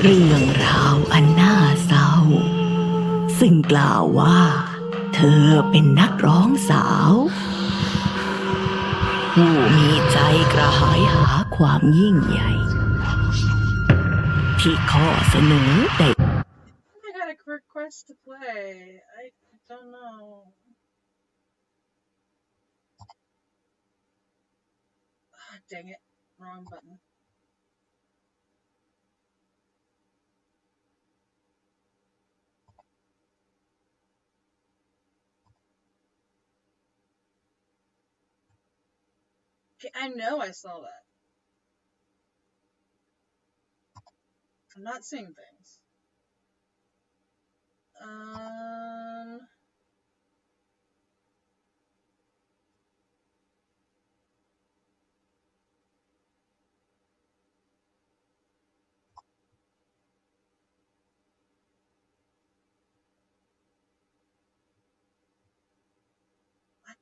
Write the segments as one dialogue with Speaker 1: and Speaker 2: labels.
Speaker 1: เรื่องราวอันน่าเศร้าซึ่งกล่าวว่าเธอเป็นนักร้องสาวผู้มีใจกระหายหาความยิ่งใหญ่ที่ข้อเสนอได้
Speaker 2: I got a request to play. I don't know. Oh, dang it. Wrong button. Okay, I know I saw that. I'm not seeing things. What?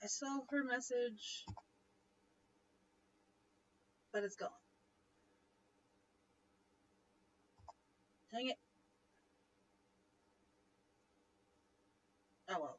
Speaker 2: I saw her message, but it's gone. Dang it. Oh well.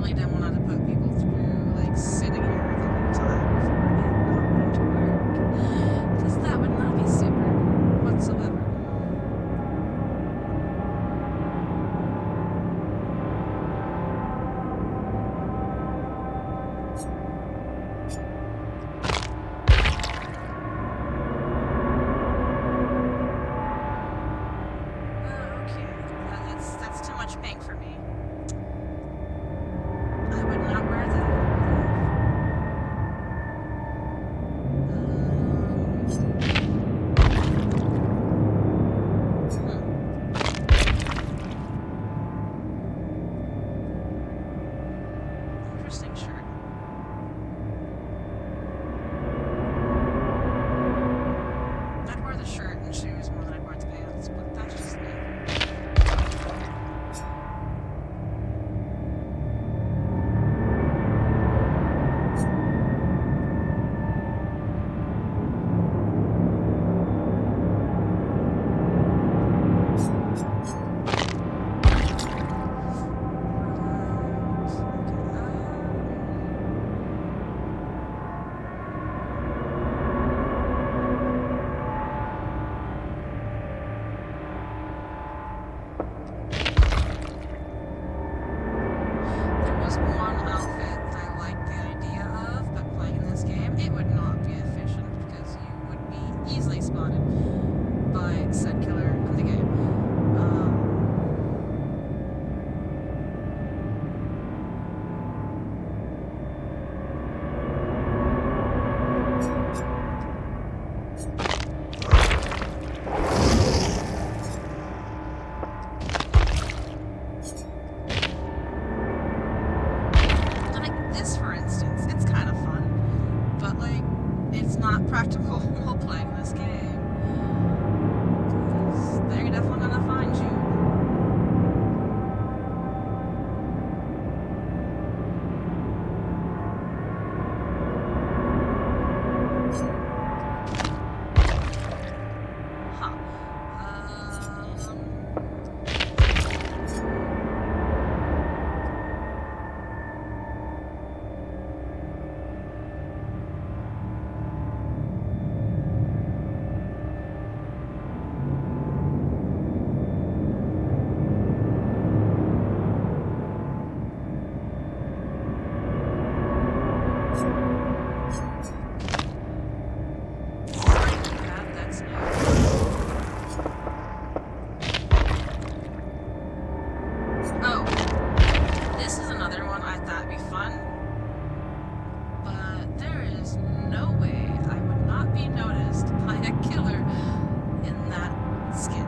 Speaker 2: really don't want to put people through, like, sitting here the whole time for it not going to work. Because that would not be super whatsoever. That's too much pink for me. I would not wear that. Interesting shirt. I'd wear the shirt and shoes more than I'd wear the pants, but that's just me. Practical while playing this game. They're definitely gonna find you. Huh. Oh, this is another one I thought would be fun, but there is no way I would not be noticed by a killer in that skin.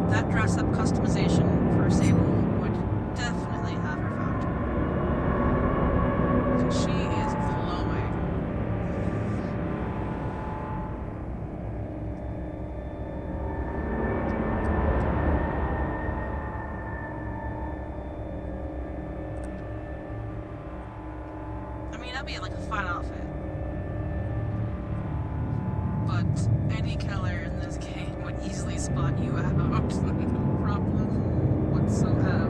Speaker 2: That dress-up customization for Sable would definitely have her found. Because she is glowing. That'd be like a fun outfit. But any killer in this game would easily spot you out. No problem whatsoever.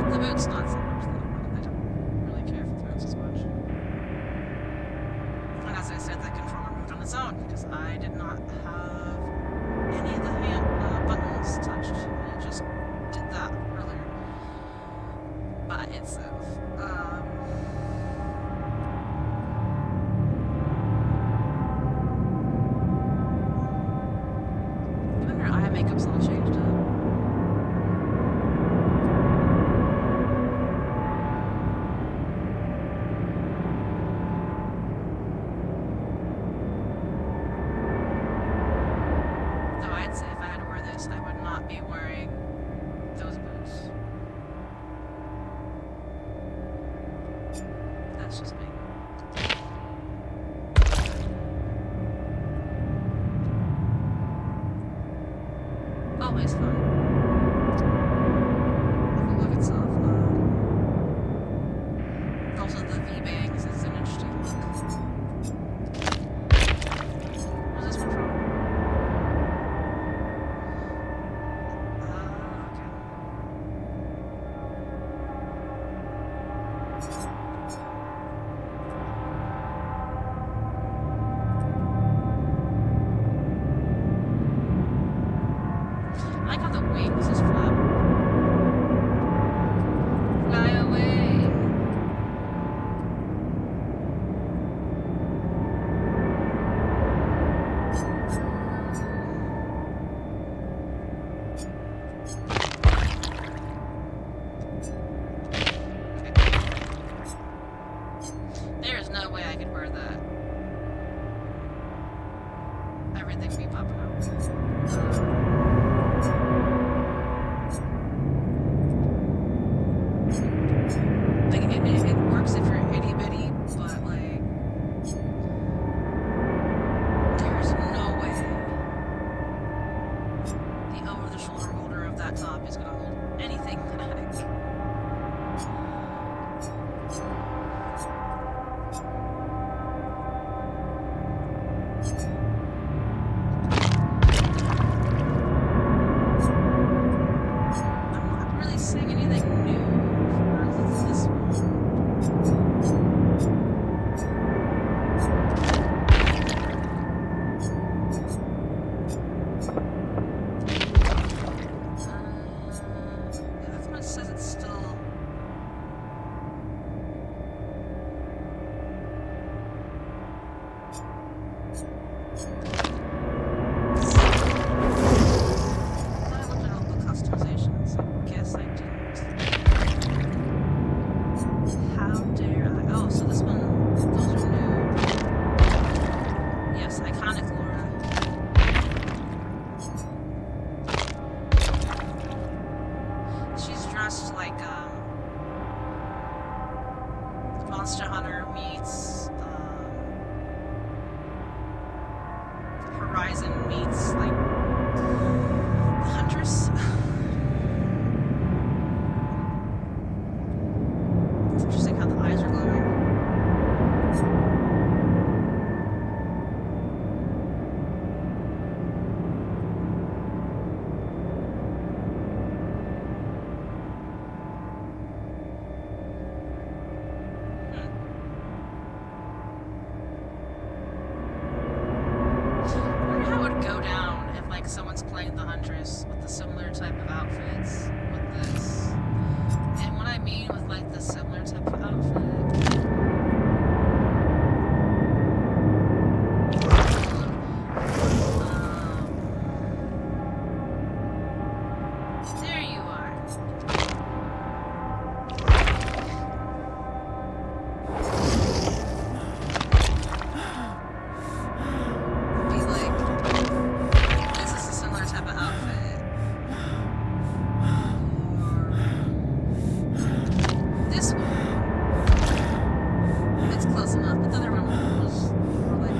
Speaker 2: The boots not so much though. I don't really care for the boots as much. And as I said, that controller moved on its own because I did not have any of the hand buttons touched. It just did that earlier by itself. that top is gonna hold anything back. I'm not really seeing anything new for this one. Yeah, that's what it says. It's still. I looked at all the customizations. I guess I didn't. How dare I? Oh, so this one, those are new. Yes, iconic Laura. She's dressed like Monster Hunter meets Horizon meets like the Huntress. It's interesting how the eyes are glowing. I wonder how it would go down if like someone's playing the Huntress with the similar type of outfits with this. And what I mean with like the similar type of outfit. There you are. Be like, this is a similar type of outfit. Or this one. It's close enough, but the other one was more like.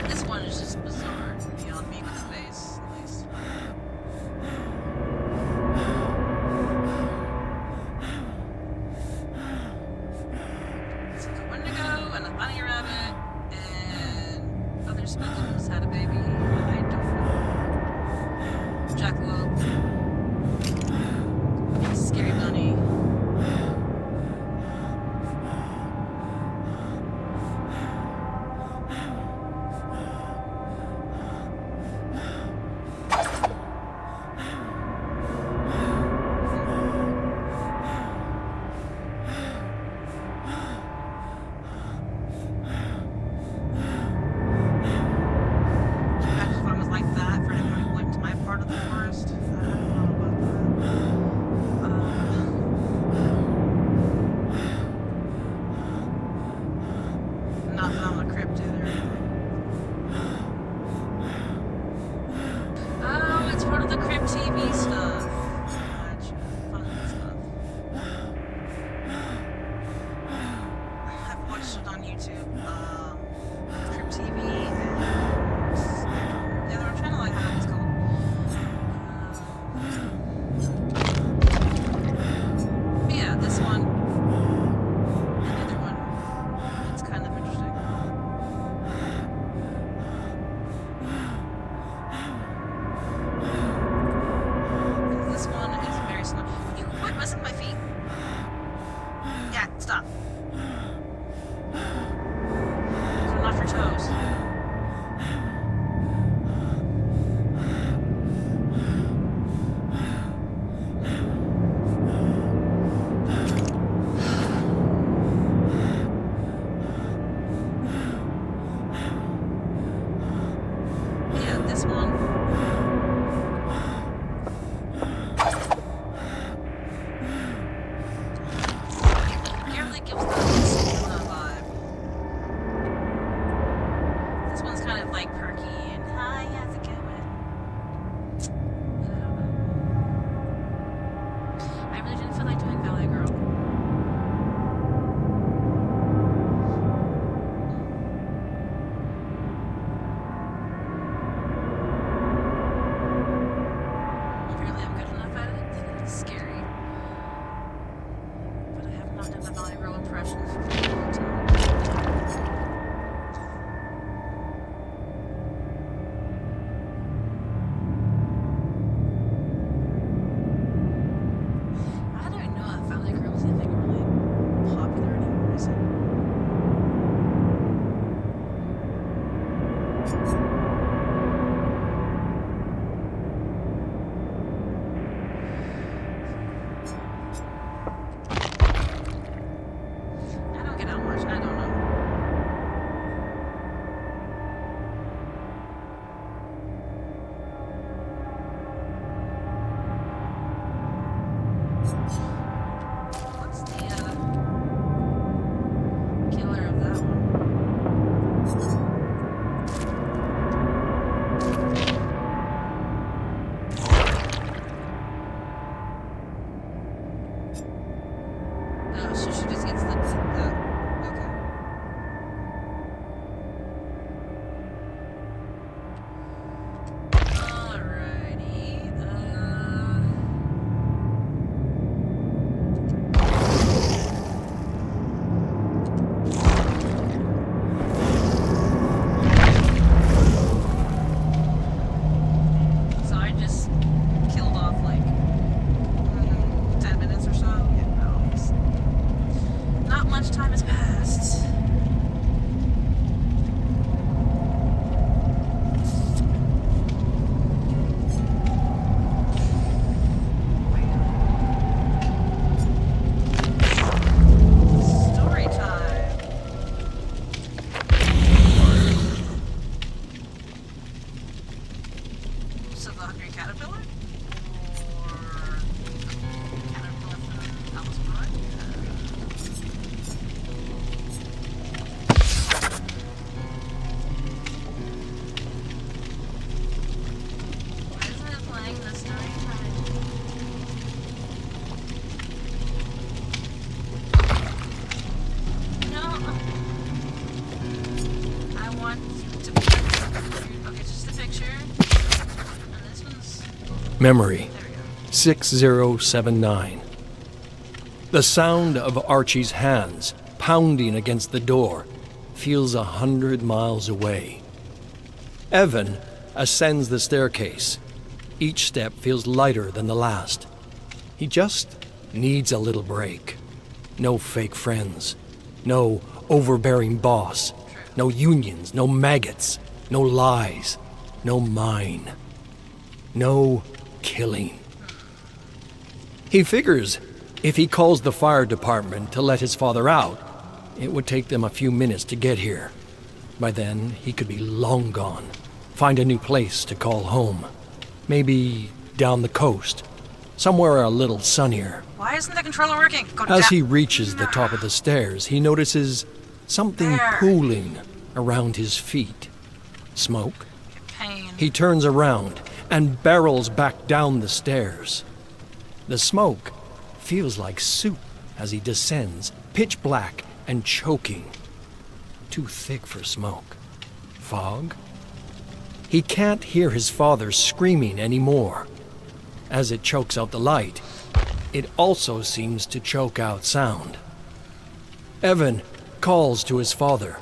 Speaker 2: This one is just bizarre beyond Mika's face, at least. It's like a Wendigo and a bunny rabbit and other speckled had a baby. I don't know. Jackalope. Scary bunny. Imagine if I was like that for anyone who went to my part of the forest. I don't know about that. Not that I'm a crypt either. Oh, it's part of the Crypt TV stuff. Gotcha. Fun stuff. I've watched it on YouTube. Crypt TV and the other channel I have is called. But yeah, this one and the other one. It's kind of interesting. This one is very slow. You quit messing with my feet. Yeah, stop. Turn off your toes. Yeah, this one. It really gives the Selena vibe. This one's kind of like perky and hi, how's it going? I don't know. I really didn't feel like doing Ballet Girl. I don't get out much. I don't know. What's the killer of that one? Oh, so she just gets the okay. Alrighty. So I just killed off like 10 minutes or so. Yeah, no, not much time has passed. Story time. So the Hungry Caterpillar? Or Caterpillar from Alice Bride? Why isn't it playing the story time? No. I want to be. Okay, just the picture. And this one's.
Speaker 3: Memory
Speaker 2: There we go.
Speaker 3: 6079. The sound of Archie's hands pounding against the door feels 100 miles away. Evan ascends the staircase. Each step feels lighter than the last. He just needs a little break. No fake friends. No overbearing boss. No unions. No maggots. No lies. No mine. No killing. He figures if he calls the fire department to let his father out, it would take them a few minutes to get here. By then, he could be long gone. Find a new place to call home. Maybe down the coast. Somewhere a little sunnier.
Speaker 2: Why isn't the controller working? Go
Speaker 3: As
Speaker 2: down.
Speaker 3: he reaches the top of the stairs, he notices something
Speaker 2: There.
Speaker 3: pooling around his feet. Smoke.
Speaker 2: Pain.
Speaker 3: He turns around and barrels back down the stairs. The smoke feels like soup as he descends, pitch black and choking. Too thick for smoke. Fog? He can't hear his father screaming anymore. As it chokes out the light, it also seems to choke out sound. Evan calls to his father,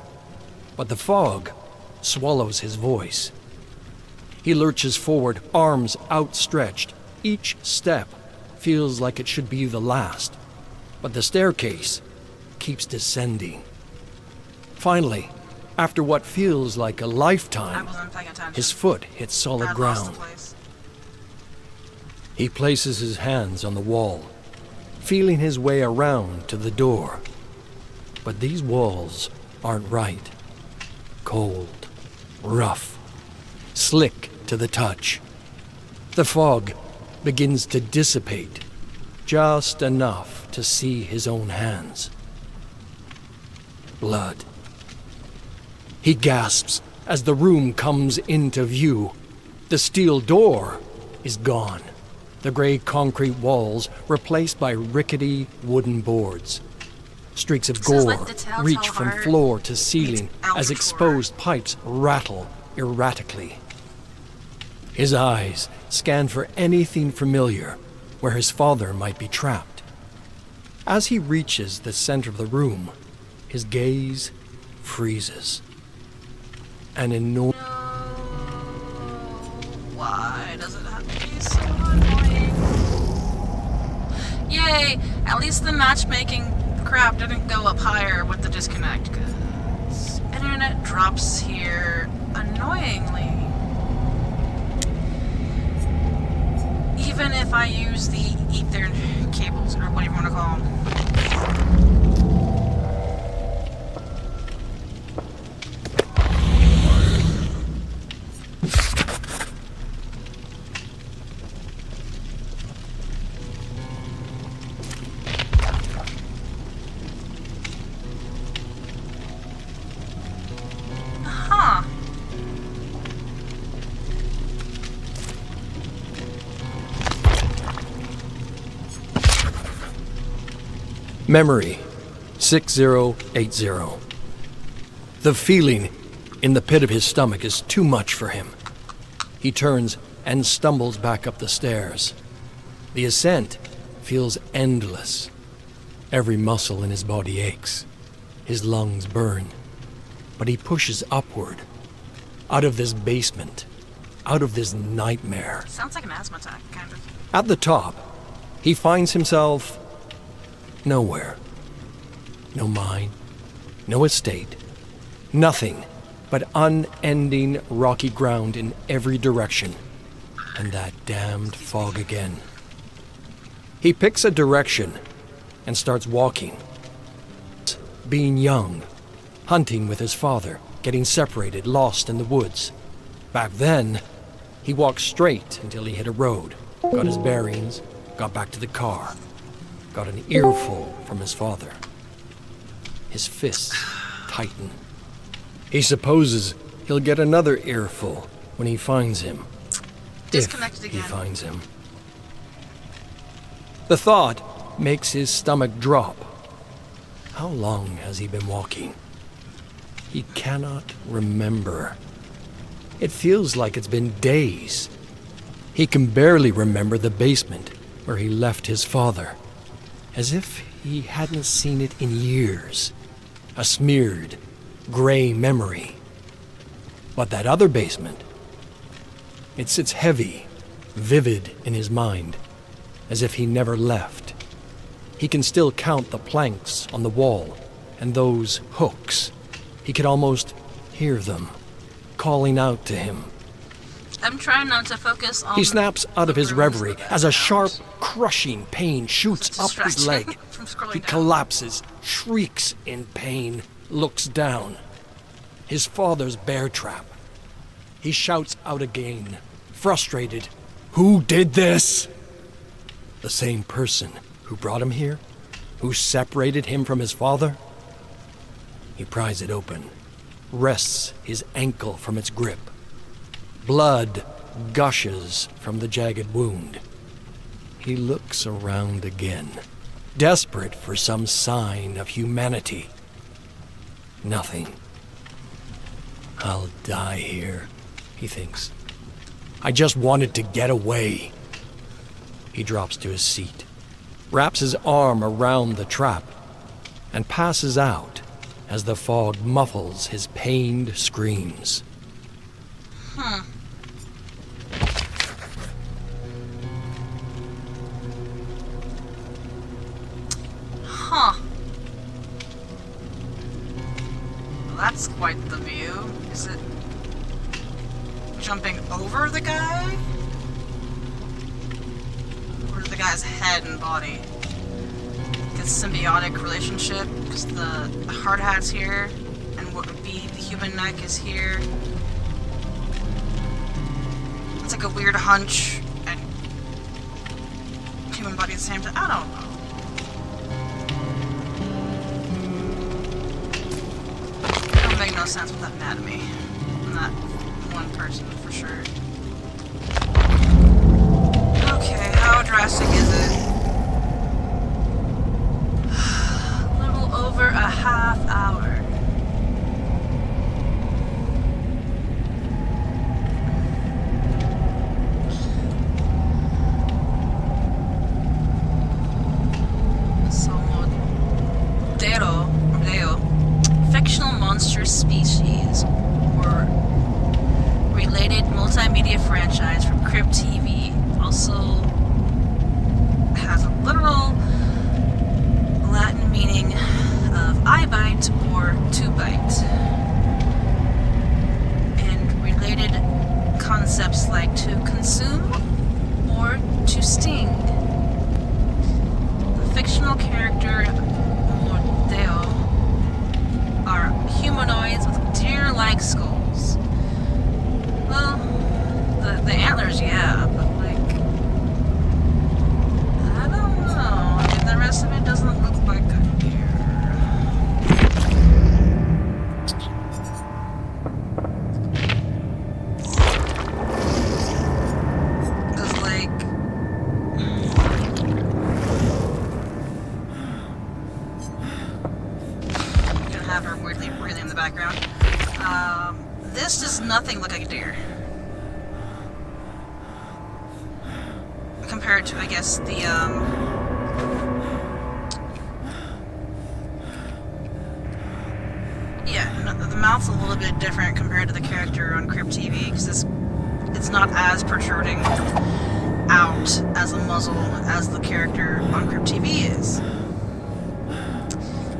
Speaker 3: but the fog swallows his voice. He lurches forward, arms outstretched. Each step feels like it should be the last, but the staircase keeps descending. Finally, after what feels like a
Speaker 2: I
Speaker 3: lifetime,
Speaker 2: wasn't paying attention.
Speaker 3: his foot hits solid
Speaker 2: I lost the
Speaker 3: ground.
Speaker 2: place.
Speaker 3: He places his hands on the wall, feeling his way around to the door. But these walls aren't right. Cold, rough, slick to the touch. The fog begins to dissipate, just enough to see his own hands. Blood. He gasps as the room comes into view. The steel door is gone. The gray concrete walls replaced by rickety wooden boards. Streaks of
Speaker 2: This is
Speaker 3: gore
Speaker 2: like the telltale
Speaker 3: reach from
Speaker 2: heart
Speaker 3: floor to ceiling
Speaker 2: meets
Speaker 3: as
Speaker 2: Alfred
Speaker 3: exposed pipes rattle erratically. His eyes scan for anything familiar where his father might be trapped. As he reaches the center of the room, his gaze freezes. An enormous
Speaker 2: Why does it have to be so annoying? Yay! At least the matchmaking crap didn't go up higher with the disconnect, 'cause internet drops here. annoyingly, even if I use the ether cables, or whatever you want to call them. Huh.
Speaker 3: Memory 6080. The feeling in the pit of his stomach is too much for him. He turns and stumbles back up the stairs. The ascent feels endless. Every muscle in his body aches. His lungs burn. But he pushes upward, out of this basement, out of this nightmare.
Speaker 2: Sounds like an asthma attack, kind of.
Speaker 3: At the top, he finds himself nowhere. No mine, no estate, nothing but unending rocky ground in every direction, and that damned fog again. He picks a direction and starts walking. Being young, hunting with his father, getting separated, lost in the woods. Back then, he walked straight until he hit a road, got his bearings, got back to the car, got an earful from his father. His fists tighten. He supposes he'll get another earful when he finds him.
Speaker 2: Disconnected
Speaker 3: If
Speaker 2: again.
Speaker 3: he finds him. The thought makes his stomach drop. How long has he been walking? He cannot remember. It feels like it's been days. He can barely remember the basement where he left his father, as if he hadn't seen it in years. A smeared, gray memory. But that other basement, it sits heavy, vivid in his mind, as if he never left. He can still count the planks on the wall and those hooks. He could almost hear them, calling out to him.
Speaker 2: I'm trying not to focus on.
Speaker 3: He snaps out of his
Speaker 2: the
Speaker 3: reverie
Speaker 2: rooms
Speaker 3: as a
Speaker 2: and
Speaker 3: sharp,
Speaker 2: sounds.
Speaker 3: crushing pain shoots
Speaker 2: It's
Speaker 3: up his
Speaker 2: distracting
Speaker 3: leg.
Speaker 2: from scrolling
Speaker 3: He
Speaker 2: down.
Speaker 3: collapses, shrieks in pain, looks down. His father's bear trap. He shouts out again, frustrated. Who did this? The same person who brought him here? Who separated him from his father? He pries it open, wrests his ankle from its grip. Blood gushes from the jagged wound. He looks around again, desperate for some sign of humanity. Nothing. I'll die here, he thinks. I just wanted to get away. He drops to his seat, wraps his arm around the trap, and passes out as the fog muffles his pained screams.
Speaker 2: Huh. Well, that's quite the view. Is it jumping over the guy? Or is the guy's head and body? Like a symbiotic relationship, because the hard hat's here, and what would be the human neck is here. It's like a weird hunch and human body at the same time. I don't know. It don't make no sense with that anatomy. And that one person for sure. Okay, how drastic is it? A little over a half hour. Fictional monster species or related multimedia franchise from Crypt TV. Also has a literal Latin meaning of eye bite or to bite. And background. This does nothing look like a deer. Compared to, I guess, the, yeah, the mouth's a little bit different compared to the character on Crypt TV, because it's not as protruding out as a muzzle as the character on Crypt TV is.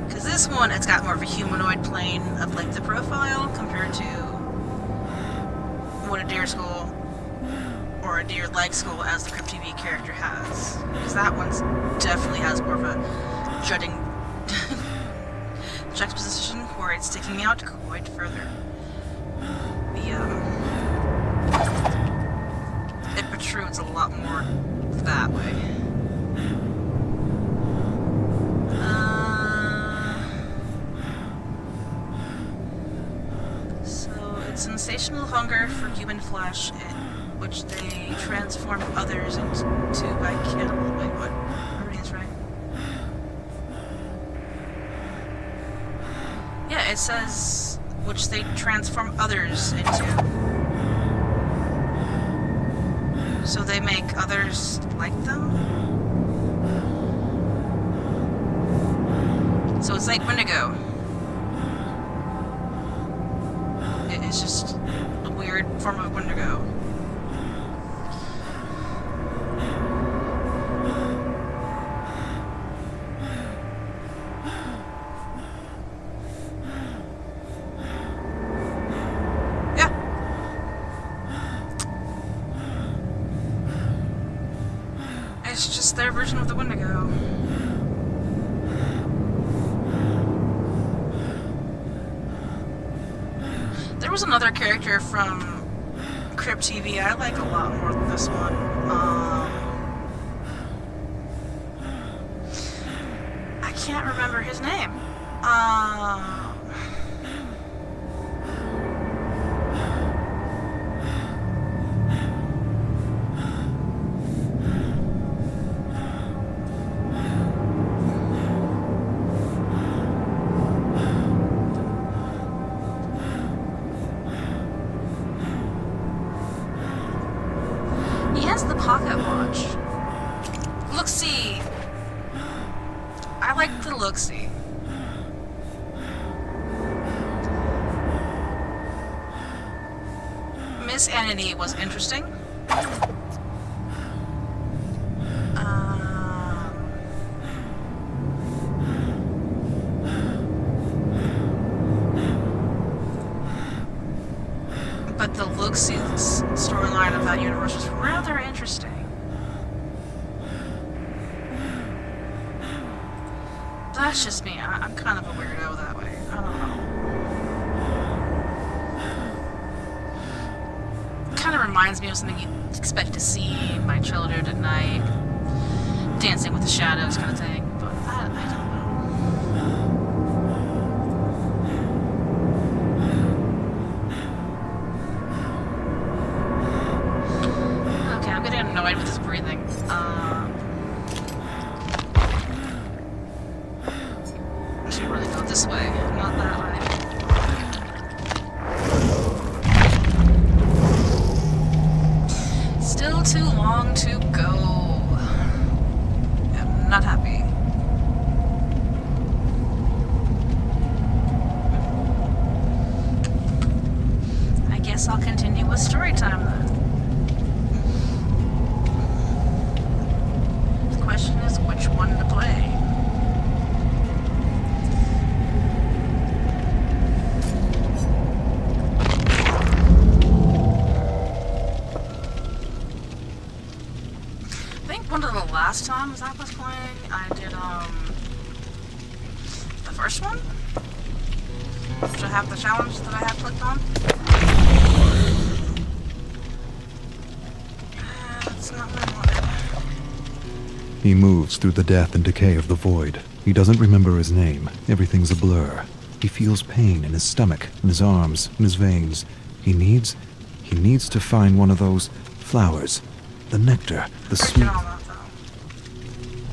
Speaker 2: Because this one, it's got more of a humanoid plane of like the profile compared to what a deer skull or a deer leg skull as the Crypt TV character has. Because that one definitely has more of a jutting juxtaposition where it's sticking out quite further. It protrudes a lot more that way. So it's insatiable hunger for human flesh, which they transform others into by cannibal. Wait, what? Everything's right. Yeah, it says which they transform others into. So they make others like them? So it's like Wendigo. It's just a weird form of Wendigo. It's just their version of the Wendigo. There was another character from Crypt TV I like a lot more than this one. I can't remember his name. He has the pocket watch. Look-see. I like the look-see. Miss Anony was interesting. But the look-see storyline of that universe was rather interesting. That's just me. I'm kind of a weirdo that way. I don't know. It kind of reminds me of something you'd expect to see in my childhood at night. Dancing with the shadows kind of thing. But I don't know. Okay, I'm getting annoyed with his breathing. I should really go this way, not that way. Still too long to go. I'm not happy. I guess I'll continue with story time then. The question is which one to play. I think one of the last times I was playing, I did, the first one? Which I have the challenge that I have clicked on. That's not what I wanted.
Speaker 4: He moves through the death and decay of the void. He doesn't remember his name. Everything's a blur. He feels pain in his stomach, in his arms, in his veins. He needs to find one of those flowers. The nectar, the sweet.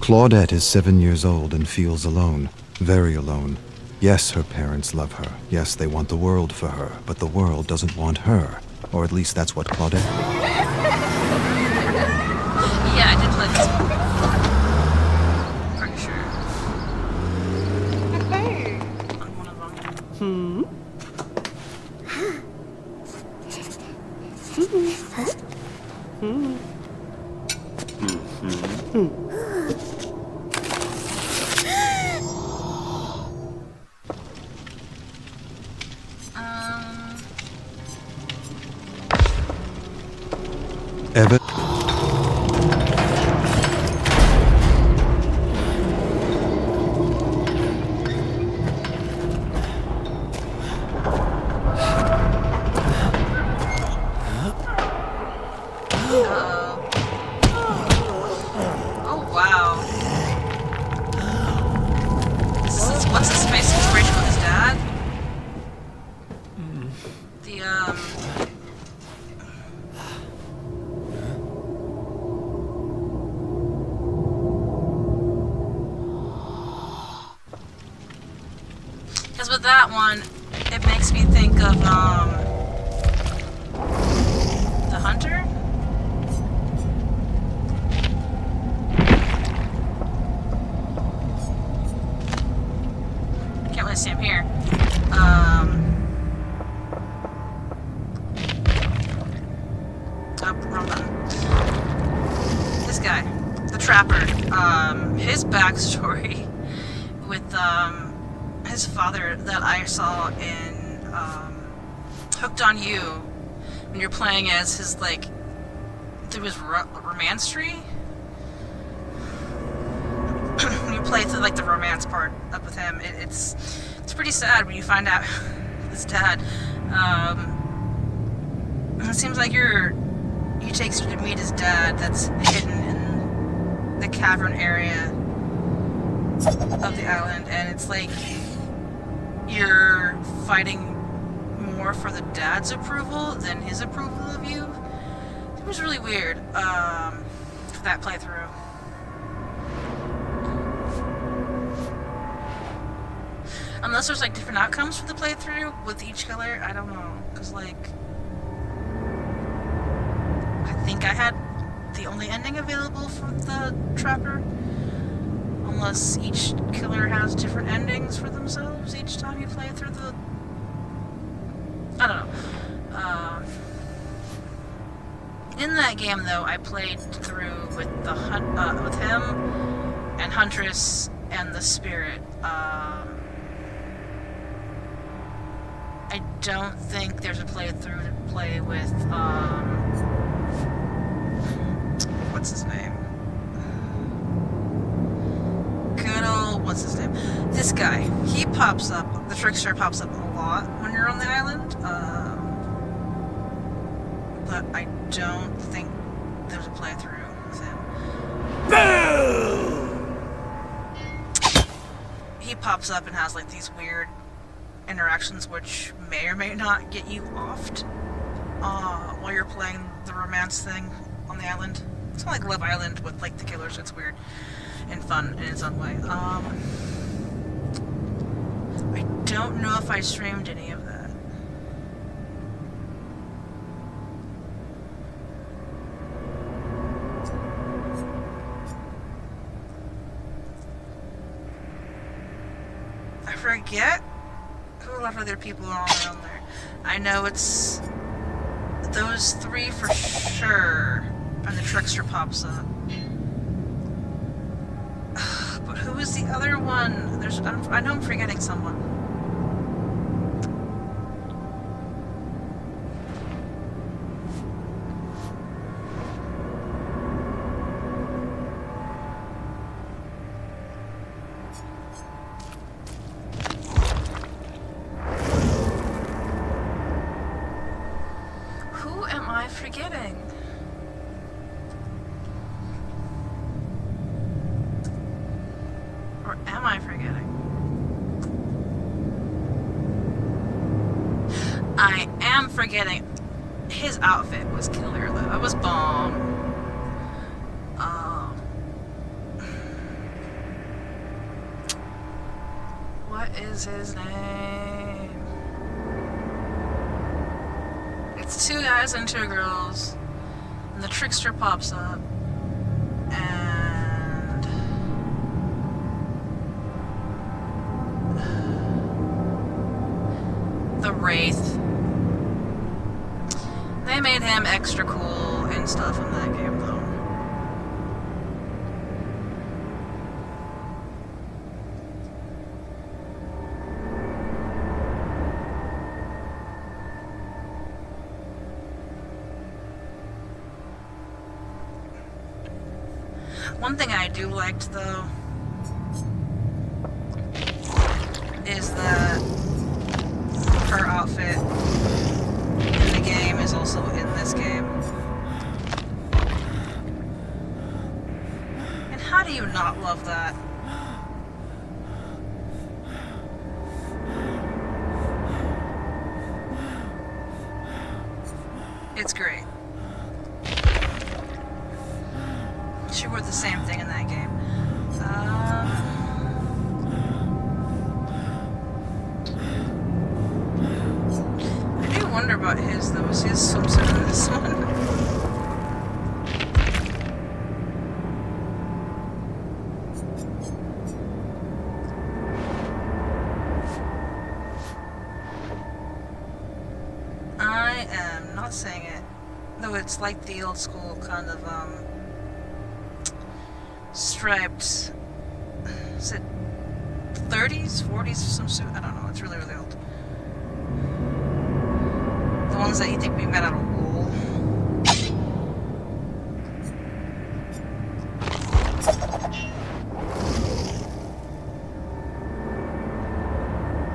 Speaker 4: Claudette is 7 years old and feels alone, very alone. Yes, her parents love her. Yes, they want the world for her. But the world doesn't want her. Or at least that's what Claudette...
Speaker 2: Yeah, I did play this one. Pretty sure. On one of them.
Speaker 4: Evan...
Speaker 2: Oh, wow. What's his face inspiration with his dad? Because with that one, it makes me think of, the hunter? Can't really see him here. Oh, wrong button. This guy, the trapper, his backstory with, his father that I saw in, Hooked on You, when you're playing as his, like, through his romance tree. When you play through, like, the romance part up with him, it's pretty sad when you find out his dad. It seems like he takes you to meet his dad that's hidden in the cavern area of the island, and it's like you're fighting more for the dad's approval than his approval of you. It was really weird, for that playthrough. Unless there's like different outcomes for the playthrough with each killer, I don't know. Cause like, I think I had the only ending available for the trapper. Unless each killer has different endings for themselves each time you play through the... I don't know. In that game, though, I played through with the with him and Huntress and the Spirit. I don't think there's a playthrough to play with, what's his name? Good old, what's his name? This guy. He pops up, the Trickster pops up a lot when you're on the island, but I don't think there's a playthrough with him. Boom! He pops up and has like these weird interactions which may or may not get you offed while you're playing the romance thing on the island. It's kind of like Love Island with like the killers. It's weird and fun in its own way. I don't know if I streamed any of that. I forget who a lot of other people are on there. I know it's those three for sure, and the Trickster pops up. But who is the other one? I know I'm forgetting someone. Who am I forgetting? Or am I forgetting? I am forgetting. His outfit was killer though. It was bomb. What What is his name? It's two guys and two girls. And the trickster pops up. And the Wraith. They made him extra cool and stuff in that game, though. One thing I do liked, though, is that her outfit in the game is also in this game. And how do you not love that? It's great. She wore the same thing in that game. I do wonder about his, though. Is his swimsuit in this one? I am not saying it, though it's like the old school kind of, striped, is it 30s, 40s, some suit? I don't know, it's really, really old. The ones that you think would be made out of wool.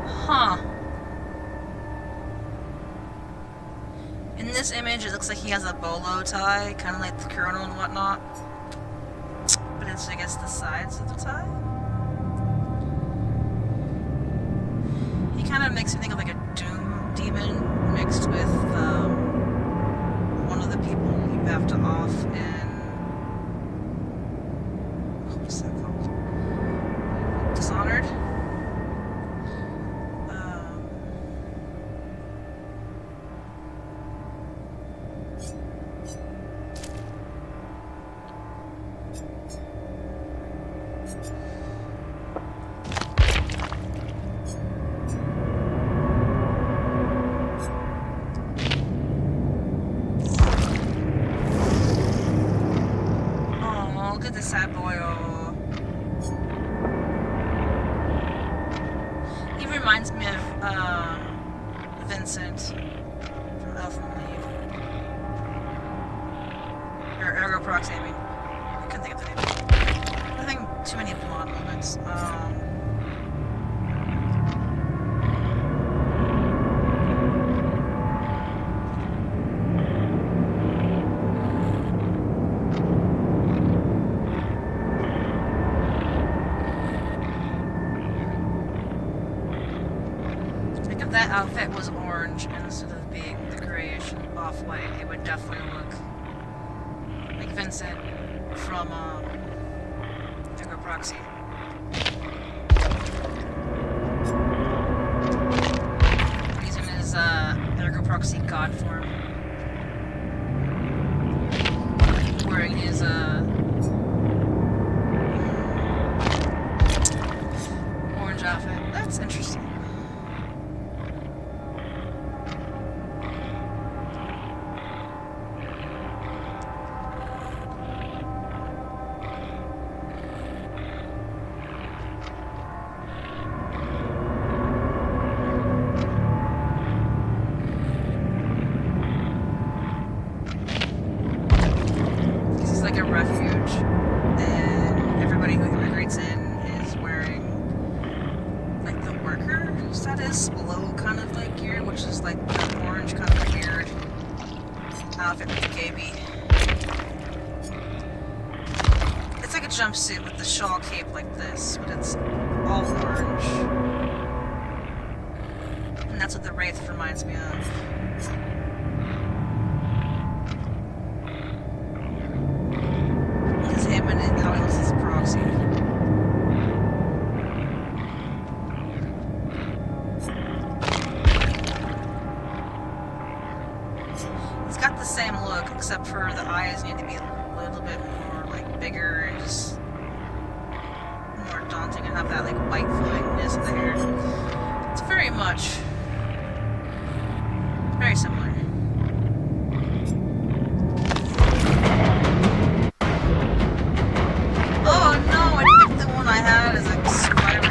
Speaker 2: Huh. In this image, it looks like he has a bolo tie, kind of like the colonel and whatnot. But it's, I guess, the sides of the tie. He kind of makes me think of like a doom demon mixed with one of the people you have to off in, what's that called? Dishonored? Look at the sad boy. Oh. He reminds me of Vincent from Elf and Leaf. Or Ergo Proxy, I mean. I couldn't think of the name. I think too many blonde moments. If that outfit was orange instead of being the grayish off-white, it would definitely look like Vincent from Ergo Proxy. He's in his Ergo Proxy god form, wearing his orange outfit. That's interesting. Like a refuge, and everybody who immigrates in is wearing like the worker status below kind of like gear, which is like the orange kind of weird outfit with the KB. It's like a jumpsuit with the shawl cape like this, but it's all orange. And that's what the Wraith reminds me of. Him and how he looks as a proxy. It's got the same look, except for the eyes need to be a little bit more, like, bigger and just more daunting and have that, like, white flowingness there. It's very much... very similar. Oh no, I think the one I had is a survivor.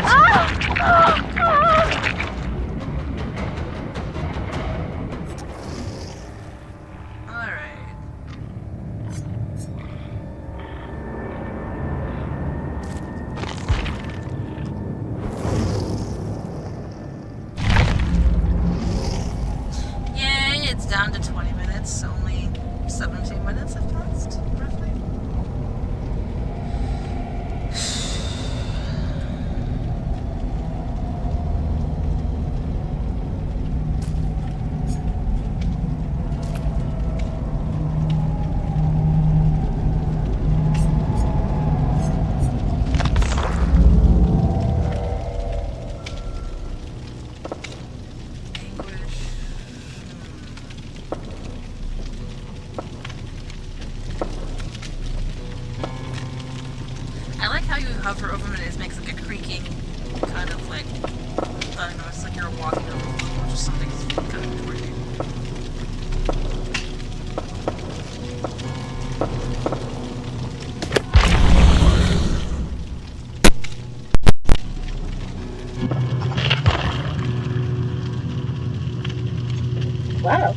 Speaker 2: Alright. Yay, it's down to 20 minutes. Only 17 minutes have passed, roughly. I like how you hover over them and it makes like a creaking kind of like, I don't know, it's like you're walking over the floor or just something's coming toward you. Wow.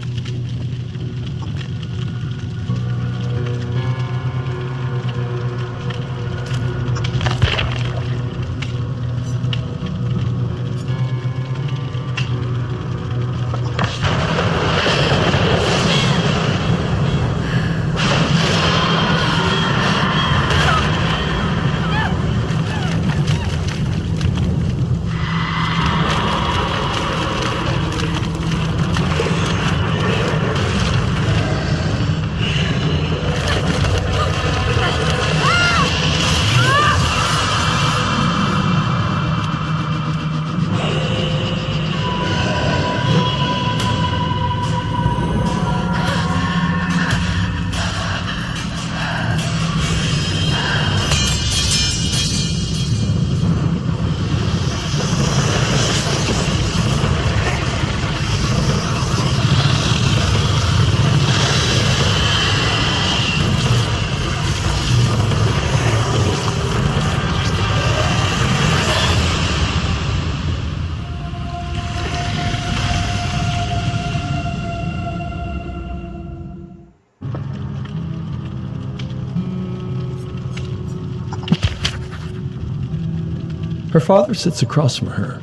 Speaker 3: Her father sits across from her,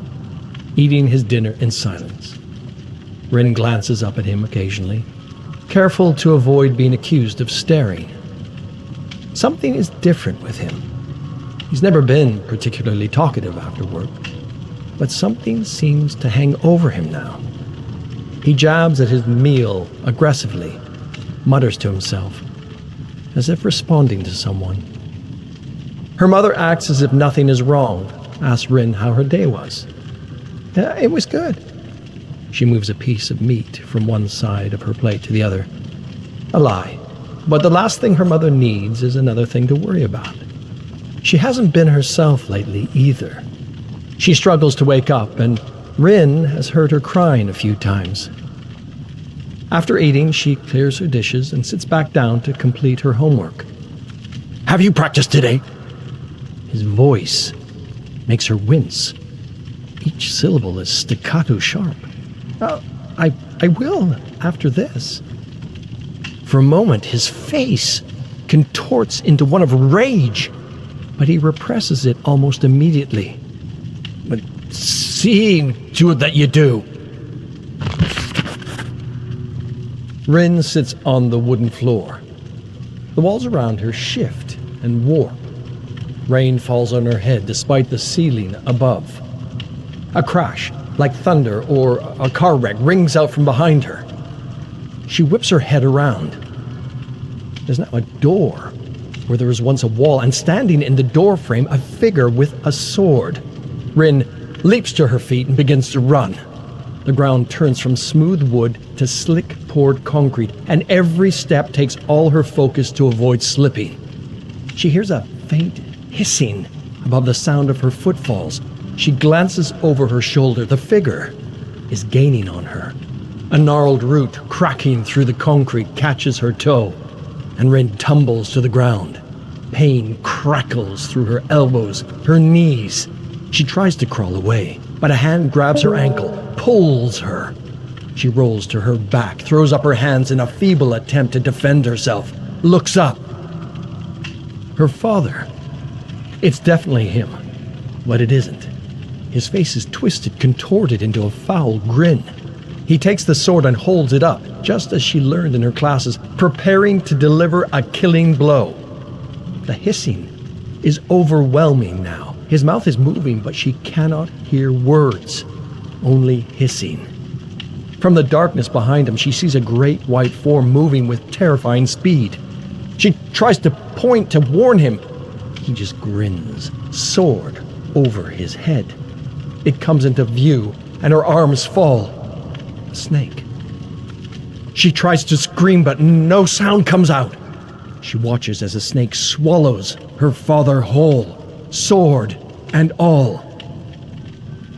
Speaker 3: eating his dinner in silence. Rin glances up at him occasionally, careful to avoid being accused of staring. Something is different with him. He's never been particularly talkative after work, but something seems to hang over him now. He jabs at his meal aggressively, mutters to himself, as if responding to someone. Her mother acts as if nothing is wrong, asks Rin how her day was. It was good. She moves a piece of meat from one side of her plate to the other. A lie. But the last thing her mother needs is another thing to worry about. She hasn't been herself lately either. She struggles to wake up, and Rin has heard her crying a few times. After eating, she clears her dishes and sits back down to complete her homework. Have you practiced today? His voice makes her wince. Each syllable is staccato sharp. I will after this. For a moment, his face contorts into one of rage, but he represses it almost immediately. But seeing to it that you do. Rin sits on the wooden floor. The walls around her shift and warp. Rain falls on her head despite the ceiling above. A crash, like thunder or a car wreck, rings out from behind her. She whips her head around. There's now a door where there was once a wall, and standing in the doorframe, a figure with a sword. Rin leaps to her feet and begins to run. The ground turns from smooth wood to slick poured concrete, and every step takes all her focus to avoid slipping. She hears a faint hissing above the sound of her footfalls. She glances over her shoulder. The figure is gaining on her. A gnarled root cracking through the concrete catches her toe, and Rin tumbles to the ground. Pain crackles through her elbows, her knees. She tries to crawl away, but a hand grabs her ankle, pulls her. She rolls to her back, throws up her hands in a feeble attempt to defend herself, looks up. Her father. It's definitely him, but it isn't. His face is twisted, contorted into a foul grin. He takes the sword and holds it up, just as she learned in her classes, preparing to deliver a killing blow. The hissing is overwhelming now. His mouth is moving, but she cannot hear words, only hissing. From the darkness behind him, she sees a great white form moving with terrifying speed. She tries to point to warn him. He just grins, sword over his head. It comes into view, and her arms fall. A snake. She tries to scream, but no sound comes out. She watches as the snake swallows her father whole, sword and all.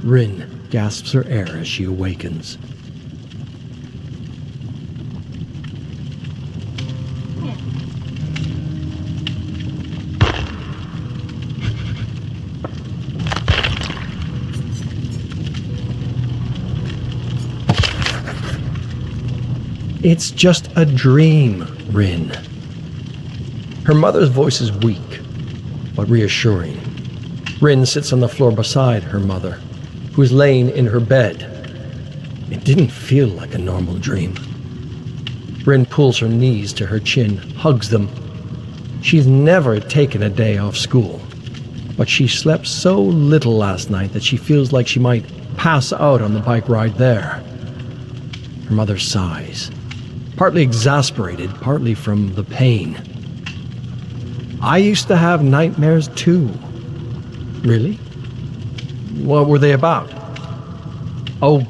Speaker 3: Rin gasps her air as she awakens. It's just a dream, Rin. Her mother's voice is weak, but reassuring. Rin sits on the floor beside her mother, who is laying in her bed. It didn't feel like a normal dream. Rin pulls her knees to her chin, hugs them. She's never taken a day off school, but she slept so little last night that she feels like she might pass out on the bike ride there. Her mother sighs, partly exasperated, partly from the pain. I used to have nightmares too. Really? What were they about? Oh,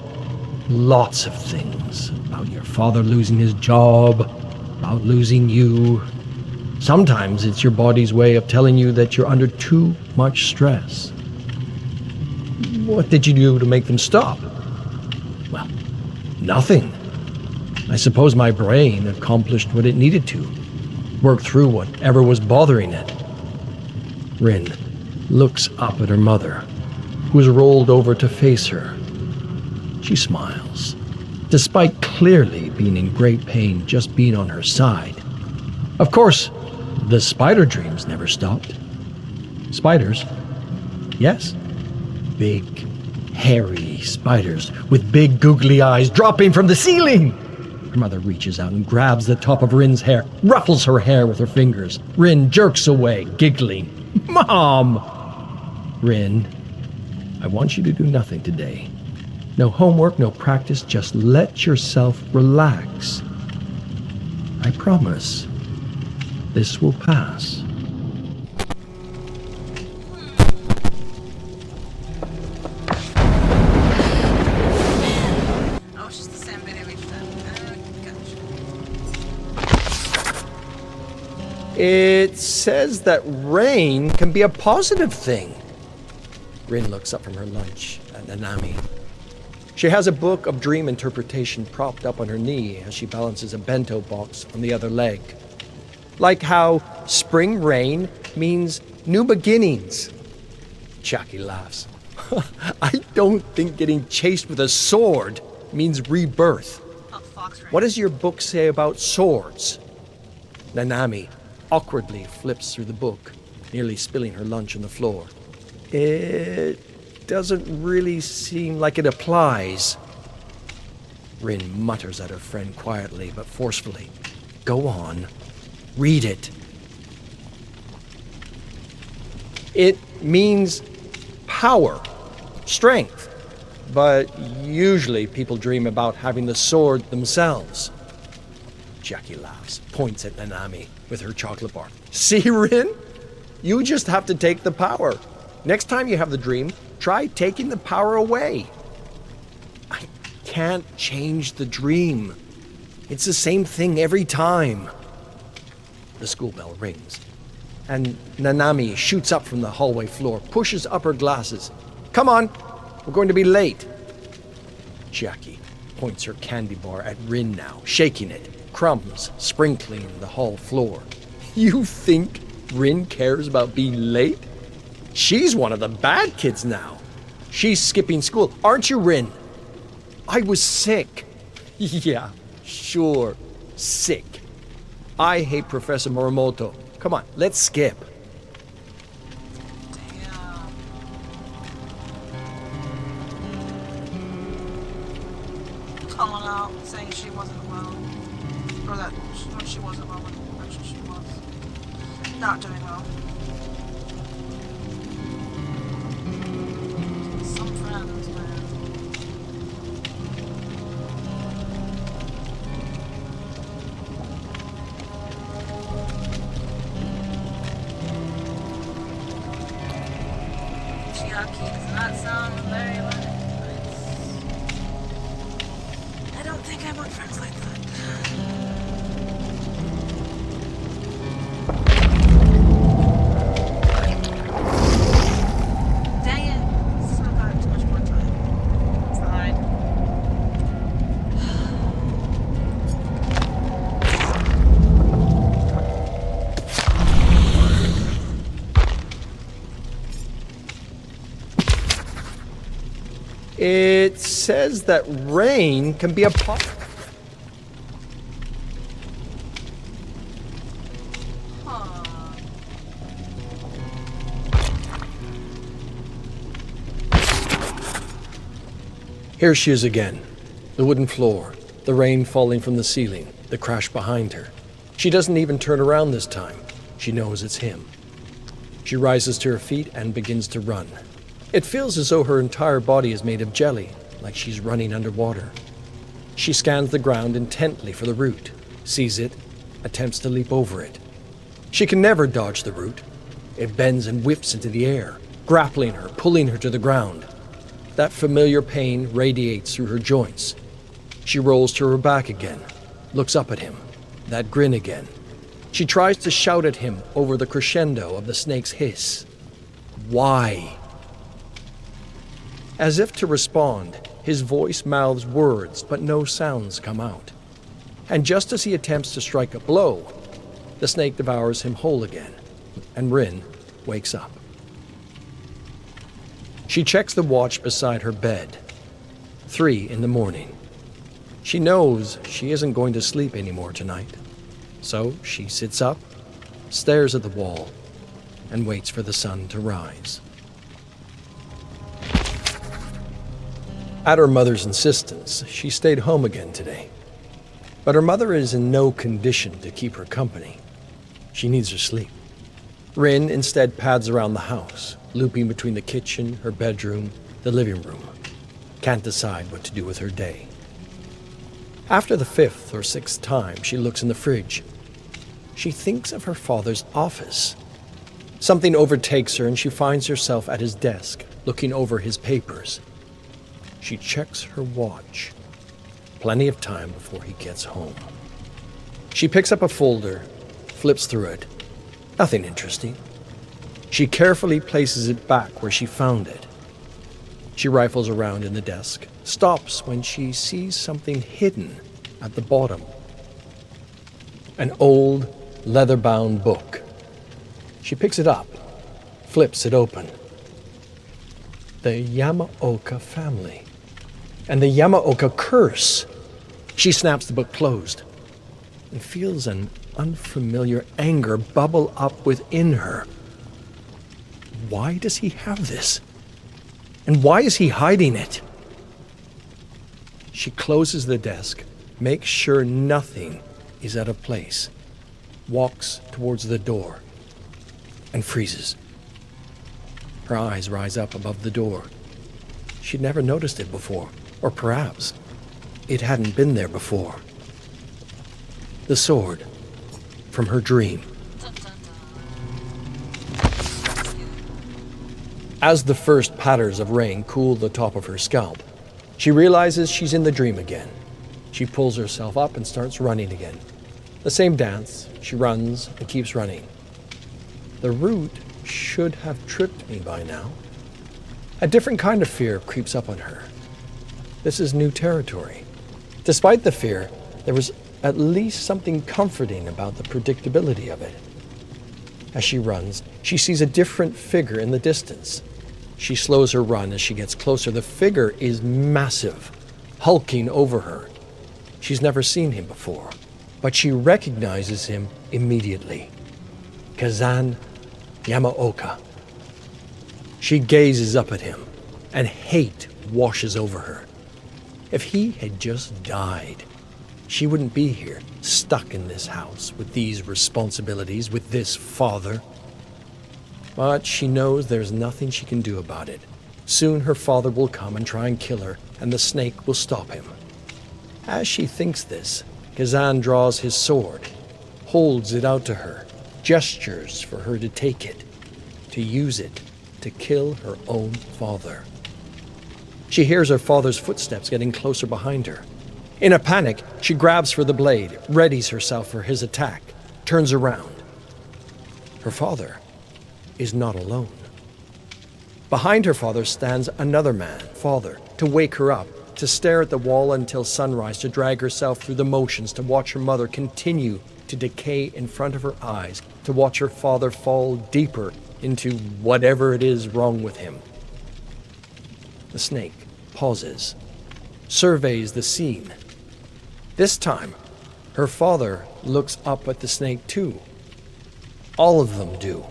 Speaker 3: lots of things. About your father losing his job, about losing you. Sometimes it's your body's way of telling you that you're under too much stress. What did you do to make them stop? Well, nothing. I suppose my brain accomplished what it needed to, work through whatever was bothering it. Rin looks up at her mother, who is rolled over to face her. She smiles, despite clearly being in great pain just being on her side. Of course, the spider dreams never stopped. Spiders? Yes. Big, hairy spiders with big googly eyes dropping from the ceiling. Her mother reaches out and grabs the top of Rin's hair, ruffles her hair with her fingers. Rin jerks away, giggling. Mom! Rin, I want you to do nothing today. No homework, no practice, just let yourself relax. I promise, this will pass.
Speaker 2: Oh, she's the same video each time. Gotcha.
Speaker 3: It says that rain can be a positive thing. Rin looks up from her lunch at Nanami. She has a book of dream interpretation propped up on her knee as she balances a bento box on the other leg. Like how spring rain means new beginnings. Jackie laughs. I don't think getting chased with a sword means rebirth.
Speaker 2: Oh, fox rain.
Speaker 3: What does your book say about swords? Nanami awkwardly flips through the book, nearly spilling her lunch on the floor. It doesn't really seem like it applies. Rin mutters at her friend quietly but forcefully. Go on. Read it. It means power, strength. But usually people dream about having the sword themselves. Jackie laughs, points at Nanami with her chocolate bar. See, Rin? You just have to take the power. Next time you have the dream, try taking the power away. I can't change the dream. It's the same thing every time. The school bell rings, and Nanami shoots up from the hallway floor, pushes up her glasses. Come on, we're going to be late. Chiaki points her candy bar at Rin now, shaking it, crumbs sprinkling the hall floor. You think Rin cares about being late? She's one of the bad kids now. She's skipping school, aren't you, Rin? I was sick. Yeah, sure, sick. I hate Professor Morimoto. Come on, let's skip.
Speaker 2: Damn. Calling out, saying she wasn't well. Or that she wasn't well, but actually she was not doing well. Some friends, man. Chiaki does not sound very nice. I don't think I want friends like that. Dang it. Still got too much more time. Fine.
Speaker 3: It says that rain can be a part.
Speaker 2: Huh.
Speaker 3: Here she is again. The wooden floor, the rain falling from the ceiling, the crash behind her. She doesn't even turn around this time. She knows it's him. She rises to her feet and begins to run. It feels as though her entire body is made of jelly, like she's running underwater. She scans the ground intently for the root, sees it, attempts to leap over it. She can never dodge the root. It bends and whips into the air, grappling her, pulling her to the ground. That familiar pain radiates through her joints. She rolls to her back again, looks up at him, that grin again. She tries to shout at him over the crescendo of the snake's hiss. Why? As if to respond, his voice mouths words, but no sounds come out. And just as he attempts to strike a blow, the snake devours him whole again, and Rin wakes up. She checks the watch beside her bed. 3 a.m. She knows she isn't going to sleep anymore tonight. So she sits up, stares at the wall, and waits for the sun to rise. At her mother's insistence, she stayed home again today. But her mother is in no condition to keep her company. She needs her sleep. Rin instead pads around the house, looping between the kitchen, her bedroom, the living room. Can't decide what to do with her day. After the 5th or 6th time she looks in the fridge, she thinks of her father's office. Something overtakes her and she finds herself at his desk, looking over his papers. She checks her watch. Plenty of time before he gets home. She picks up a folder, flips through it. Nothing interesting. She carefully places it back where she found it. She rifles around in the desk, stops when she sees something hidden at the bottom. An old, leather-bound book. She picks it up, flips it open. The Yamaoka family. And the Yamaoka curse. She snaps the book closed and feels an unfamiliar anger bubble up within her. Why does he have this? And why is he hiding it? She closes the desk, makes sure nothing is out of place, walks towards the door, and freezes. Her eyes rise up above the door. She'd never noticed it before, or perhaps it hadn't been there before. The sword from her dream.
Speaker 2: Dun, dun, dun.
Speaker 3: As the first patters of rain cool the top of her scalp, She realizes she's in the dream again. She pulls herself up and starts running again. The same dance. She runs and keeps running. The route should have tripped me by now. A different kind of fear creeps up on her. This is new territory. Despite the fear, there was at least something comforting about the predictability of it. As she runs, she sees a different figure in the distance. She slows her run as she gets closer. The figure is massive, hulking over her. She's never seen him before, but she recognizes him immediately. Kazan Yamaoka. She gazes up at him, and hate washes over her. If he had just died, she wouldn't be here, stuck in this house, with these responsibilities, with this father. But she knows there's nothing she can do about it. Soon her father will come and try and kill her, and the snake will stop him. As she thinks this, Kazan draws his sword, holds it out to her, gestures for her to take it, to use it to kill her own father. She hears her father's footsteps getting closer behind her. In a panic, she grabs for the blade, readies herself for his attack, turns around. Her father is not alone. Behind her father stands another man, father, to wake her up, to stare at the wall until sunrise, to drag herself through the motions, to watch her mother continue to decay in front of her eyes, to watch her father fall deeper into whatever it is wrong with him. The snake pauses, surveys the scene. This time, her father looks up at the snake too. All of them do.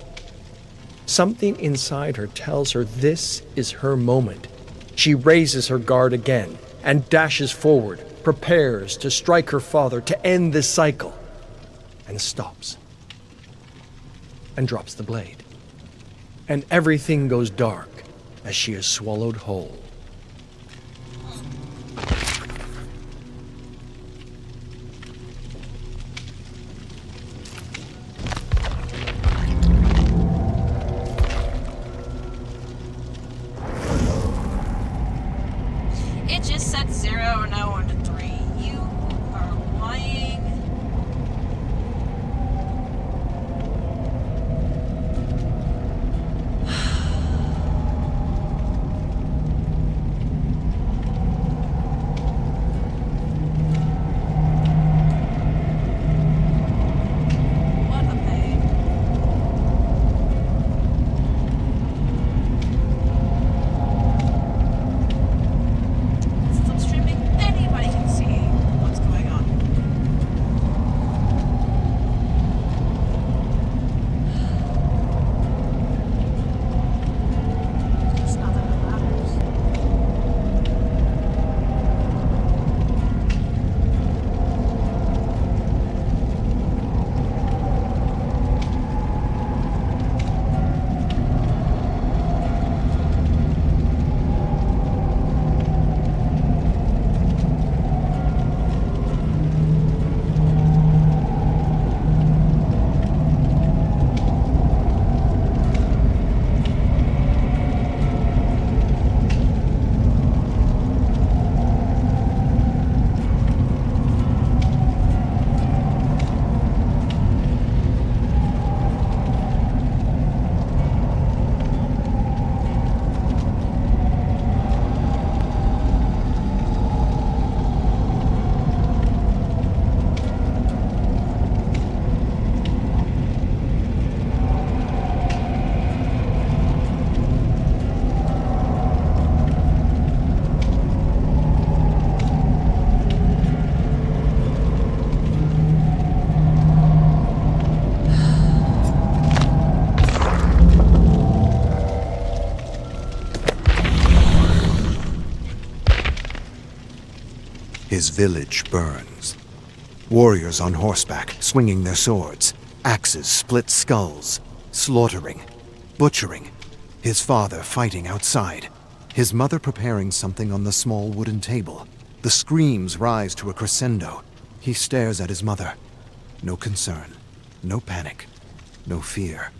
Speaker 3: Something inside her tells her this is her moment. She raises her guard again and dashes forward, prepares to strike her father to end this cycle, and stops and drops the blade. And everything goes dark as she is swallowed whole.
Speaker 2: It just said 0 and now on to 3. You are lying. What a pain. Since I'm streaming, anybody can see what's going on. It's not that it matters.
Speaker 4: His village burns. Warriors on horseback, swinging their swords. Axes split skulls. Slaughtering. Butchering. His father fighting outside. His mother preparing something on the small wooden table. The screams rise to a crescendo. He stares at his mother. No concern. No panic. No fear.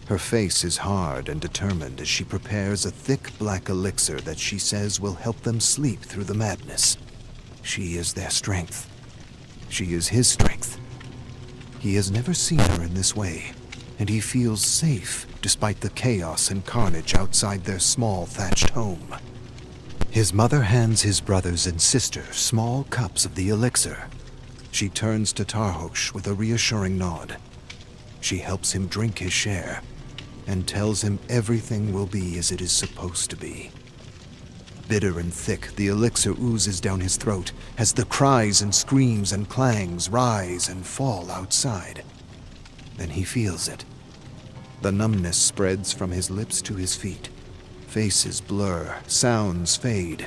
Speaker 4: Her face is hard and determined as she prepares a thick black elixir that she says will help them sleep through the madness. She is their strength. She is his strength. He has never seen her in this way, and he feels safe despite the chaos and carnage outside their small thatched home. His mother hands his brothers and sister small cups of the elixir. She turns to Tarhosh with a reassuring nod. She helps him drink his share and tells him everything will be as it is supposed to be. Bitter and thick, the elixir oozes down his throat as the cries and screams and clangs rise and fall outside. Then he feels it. The numbness spreads from his lips to his feet. Faces blur, sounds fade,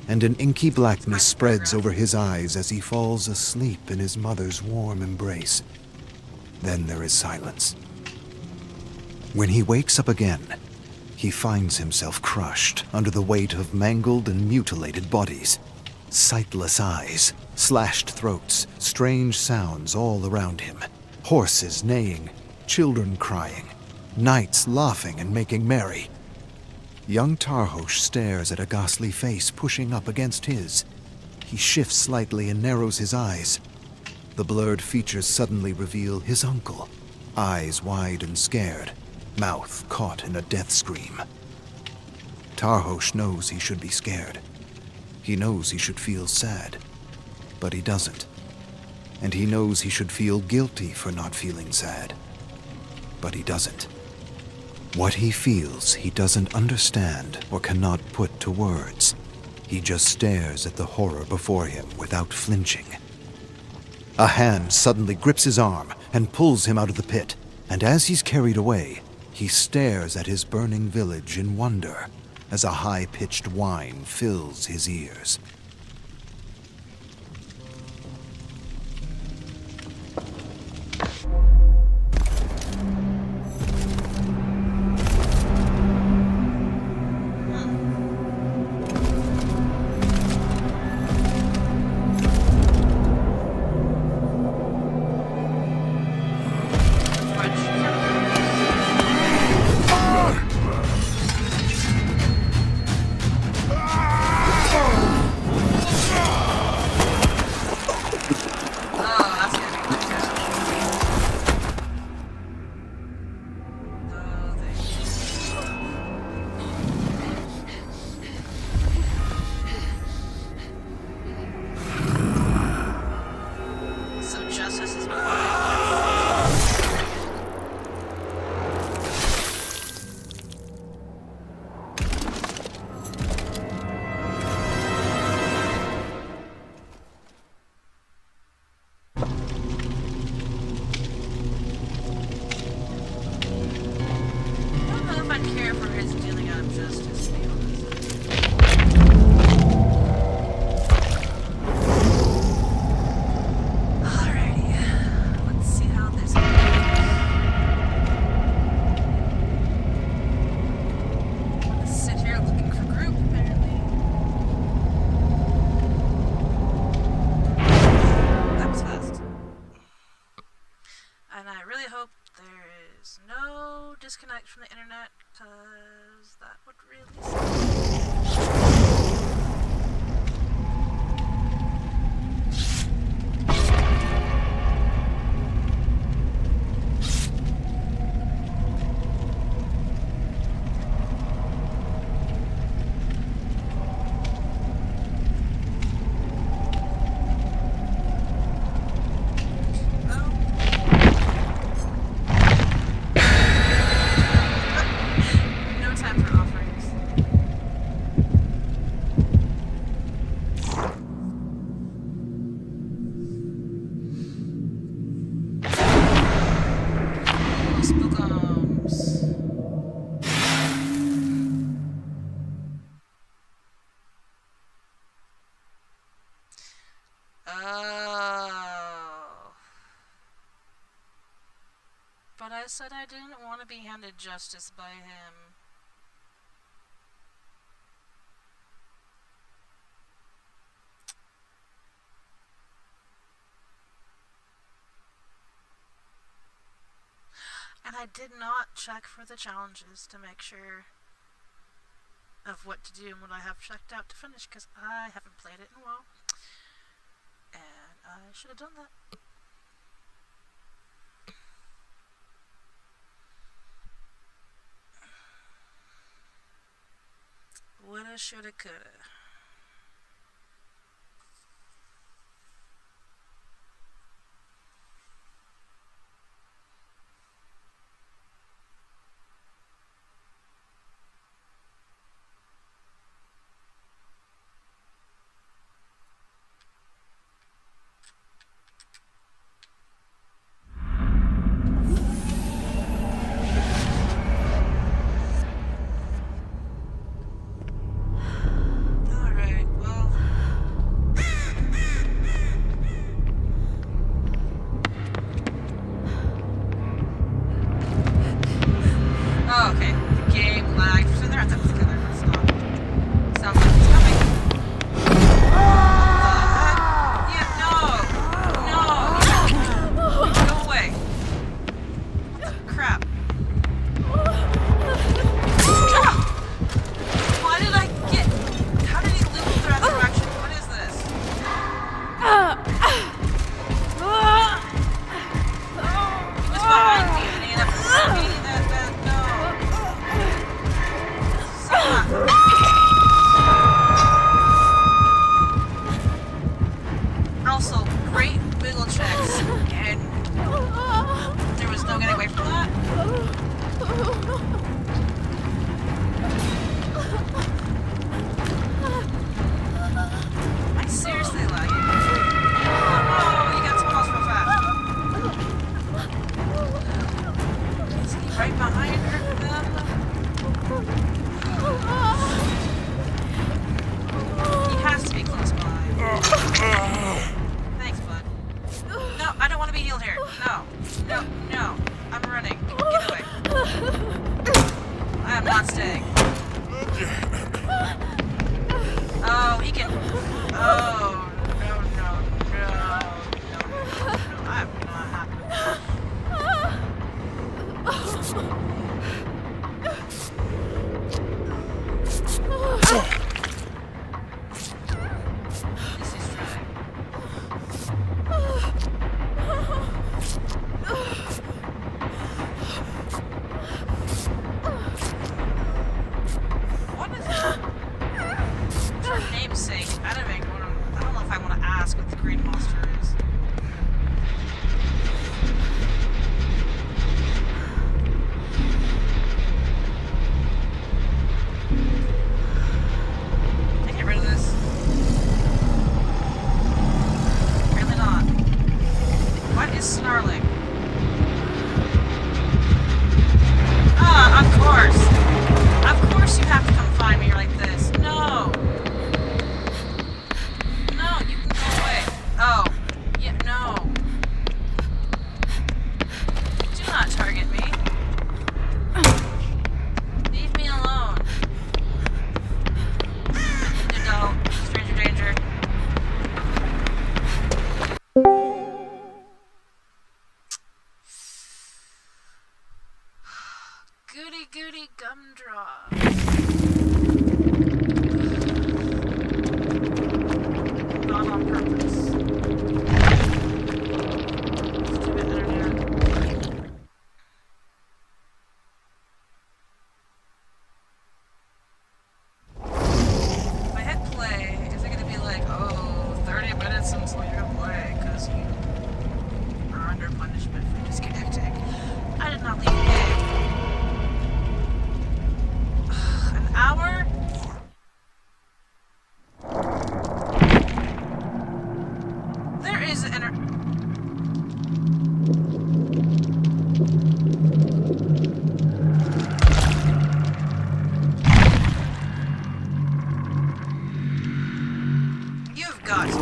Speaker 4: and an inky blackness spreads over his eyes as he falls asleep in his mother's warm embrace. Then there is silence. When he wakes up again, he finds himself crushed under the weight of mangled and mutilated bodies. Sightless eyes, slashed throats, strange sounds all around him. Horses neighing, children crying, knights laughing and making merry. Young Tarhosh stares at a ghastly face pushing up against his. He shifts slightly and narrows his eyes. The blurred features suddenly reveal his uncle, eyes wide and scared, mouth caught in a death scream. Tarhosh knows he should be scared. He knows he should feel sad, but he doesn't. And he knows he should feel guilty for not feeling sad, but he doesn't. What he feels, he doesn't understand or cannot put to words. He just stares at the horror before him without flinching. A hand suddenly grips his arm and pulls him out of the pit, and as he's carried away, he stares at his burning village in wonder as a high-pitched whine fills his ears.
Speaker 2: Disconnect from the internet, because that would really suck. But I said I didn't want to be handed justice by him. And I did not check for the challenges to make sure of what to do and what I have checked out to finish, because I haven't played it in a while. And I should have done that. Woulda, shoulda, coulda. Oh, okay. The game lagged. So there, I thought it was killer. It's not. Sounds like it's coming. Yeah, no! No! Go away. What the crap? Ah! Why did I get... How did he loop that direction? What is this? He was behind me and he ended up beating that no. Also, great wiggle checks, and there was no getting away from that. Am I seriously lagging? Oh, you got someone else real fast. Is he right behind them? He has to be close by. Thanks, bud. No, I don't want to be healed here. No. No, no. I'm running. Get away. I am not staying. Oh, he can... Oh, no, no, no. No, no. I'm not happy with that. This is trying. What is that? What's her namesake? I don't know if I want to ask what the green monster is. Can I get rid of this? Apparently not. What is snarling? Ah, of course. Of course you have to come find me like this. No. No, you can go away. Oh. Yeah, no. Do not target me. Leave me alone. No, stranger danger. Goody goody gumdrop. Not on purpose. Stupid internet. If I hit play, is it gonna be like, oh, 30 minutes until you play because you are under punishment for disconnecting? I did not leave the game. An hour? There is an You've got to.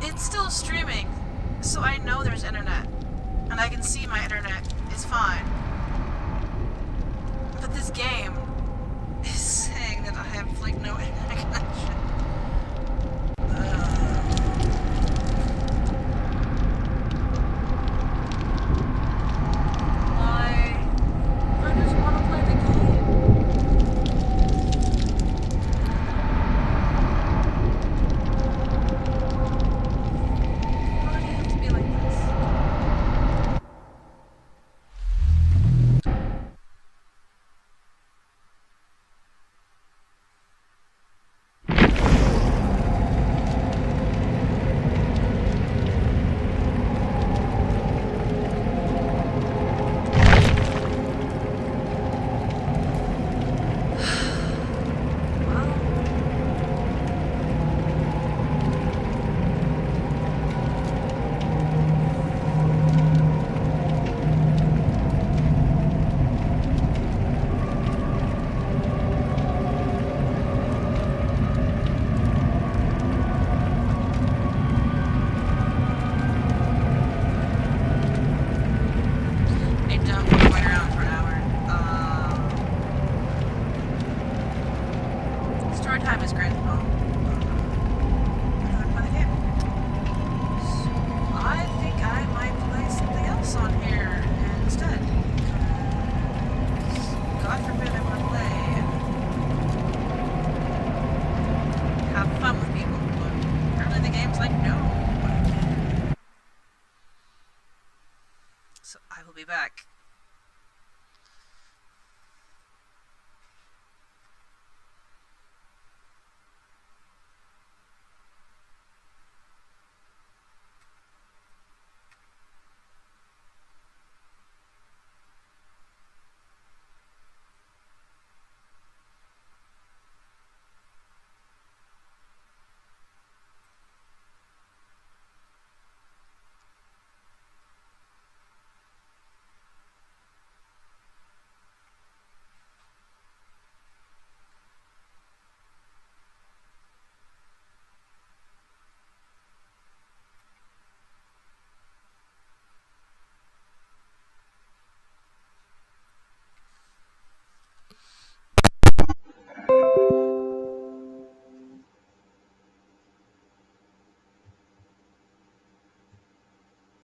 Speaker 2: It's still streaming, so I know there's internet, and I can see my internet is fine. But this game,